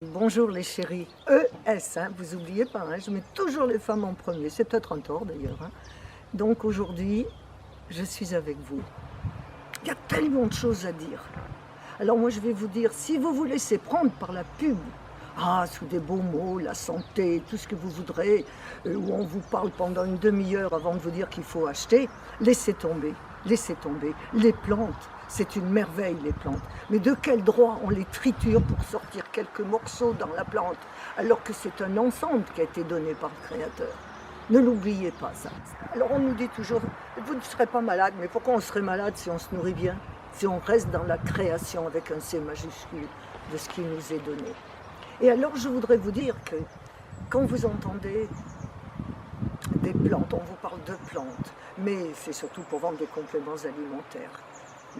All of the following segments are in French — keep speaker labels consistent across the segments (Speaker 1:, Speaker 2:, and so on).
Speaker 1: Bonjour les chéris, ES, hein, vous oubliez pas, hein, je mets toujours les femmes en premier, c'est peut-être un tort d'ailleurs. Hein. Donc aujourd'hui, je suis avec vous. Il y a tellement de choses à dire. Alors moi je vais vous dire, si vous vous laissez prendre par la pub, sous des beaux mots, la santé, tout ce que vous voudrez, où on vous parle pendant une demi-heure avant de vous dire qu'il faut acheter, laissez tomber, laissez tomber. Les plantes, c'est une merveille les plantes. Mais de quel droit on les triture pour sortir quelques morceaux dans la plante, alors que c'est un ensemble qui a été donné par le Créateur. Ne l'oubliez pas ça. Alors on nous dit toujours, vous ne serez pas malade, mais pourquoi on serait malade si on se nourrit bien? Si on reste dans la création avec un C majuscule de ce qui nous est donné. Et alors je voudrais vous dire que quand vous entendez des plantes, on vous parle de plantes, mais c'est surtout pour vendre des compléments alimentaires.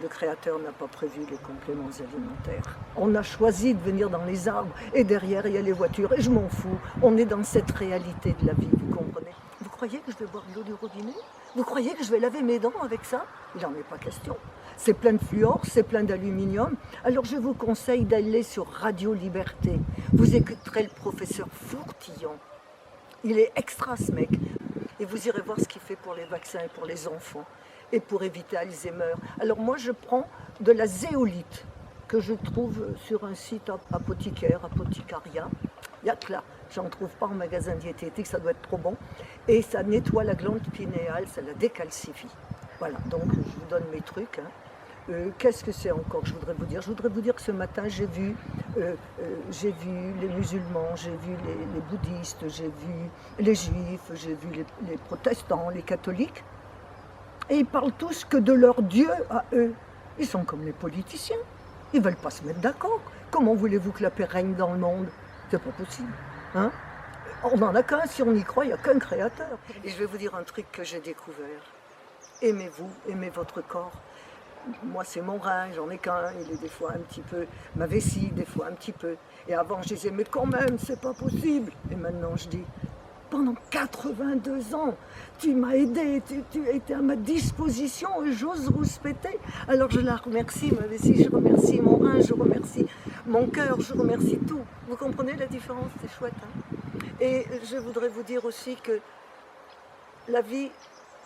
Speaker 1: Le Créateur n'a pas prévu les compléments alimentaires. On a choisi de venir dans les arbres et derrière il y a les voitures et je m'en fous. On est dans cette réalité de la vie, vous comprenez? Vous croyez que je vais boire de l'eau du robinet? Vous croyez que je vais laver mes dents avec ça? Il n'en est pas question. C'est plein de fluor, c'est plein d'aluminium. Alors je vous conseille d'aller sur Radio Liberté. Vous écouterez le professeur Fourtillon. Il est extra ce mec. Et vous irez voir ce qu'il fait pour les vaccins et pour les enfants. Et pour éviter Alzheimer. Alors moi je prends de la zéolite que je trouve sur un site apothicaire, Apoticaria. Il n'y a que là, j'en trouve pas en magasin diététique, ça doit être trop bon. Et ça nettoie la glande pinéale, ça la décalcifie. Voilà, donc je vous donne mes trucs. Hein. Qu'est-ce que c'est encore que je voudrais vous dire? Je voudrais vous dire que ce matin j'ai vu les musulmans, j'ai vu les bouddhistes, j'ai vu les juifs, j'ai vu les protestants, les catholiques. Et ils parlent tous que de leur Dieu à eux. Ils sont comme les politiciens. Ils ne veulent pas se mettre d'accord. Comment voulez-vous que la paix règne dans le monde? C'est pas possible. Hein? On n'en a qu'un, si on y croit, il n'y a qu'un créateur. Et je vais vous dire un truc que j'ai découvert. Aimez-vous, aimez votre corps. Moi, c'est mon rein, j'en ai qu'un. Il est des fois un petit peu, ma vessie, des fois un petit peu. Et avant, je disais, mais quand même, c'est pas possible. Et maintenant, je dis, pendant 82 ans, tu m'as aidé, tu as été à ma disposition et j'ose rouspéter. Alors je la remercie, ma vessie, je remercie mon rein, je remercie mon cœur, je remercie tout. Vous comprenez la différence? C'est chouette. Hein? Et je voudrais vous dire aussi que la vie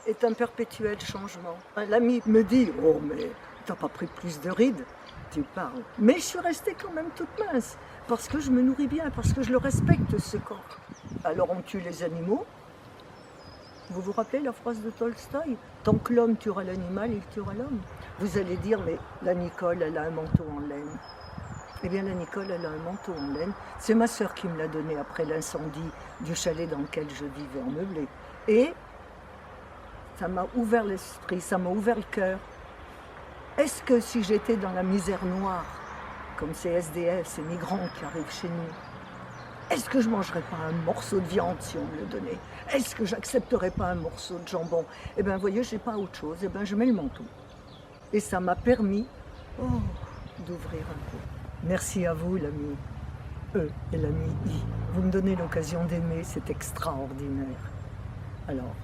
Speaker 1: est un perpétuel changement. L'ami me dit, oh mais t'as pas pris plus de rides? Tu parles. Mais je suis restée quand même toute mince, parce que je me nourris bien, parce que je le respecte ce corps. Alors on tue les animaux. Vous vous rappelez la phrase de Tolstoï? Tant que l'homme tuera l'animal, il tuera l'homme. Vous allez dire, mais la Nicole, elle a un manteau en laine. Eh bien la Nicole, elle a un manteau en laine. C'est ma sœur qui me l'a donné après l'incendie du chalet dans lequel je vivais en meublé. Et ça m'a ouvert l'esprit, ça m'a ouvert le cœur. Est-ce que si j'étais dans la misère noire, comme ces SDF, ces migrants qui arrivent chez nous, est-ce que je ne mangerais pas un morceau de viande si on me le donnait? Est-ce que j'accepterais pas un morceau de jambon? Eh bien, vous voyez, je n'ai pas autre chose. Eh bien, je mets le manteau. Et ça m'a permis d'ouvrir un peu. Merci à vous, l'ami E et l'ami I. Vous me donnez l'occasion d'aimer, c'est extraordinaire. Alors,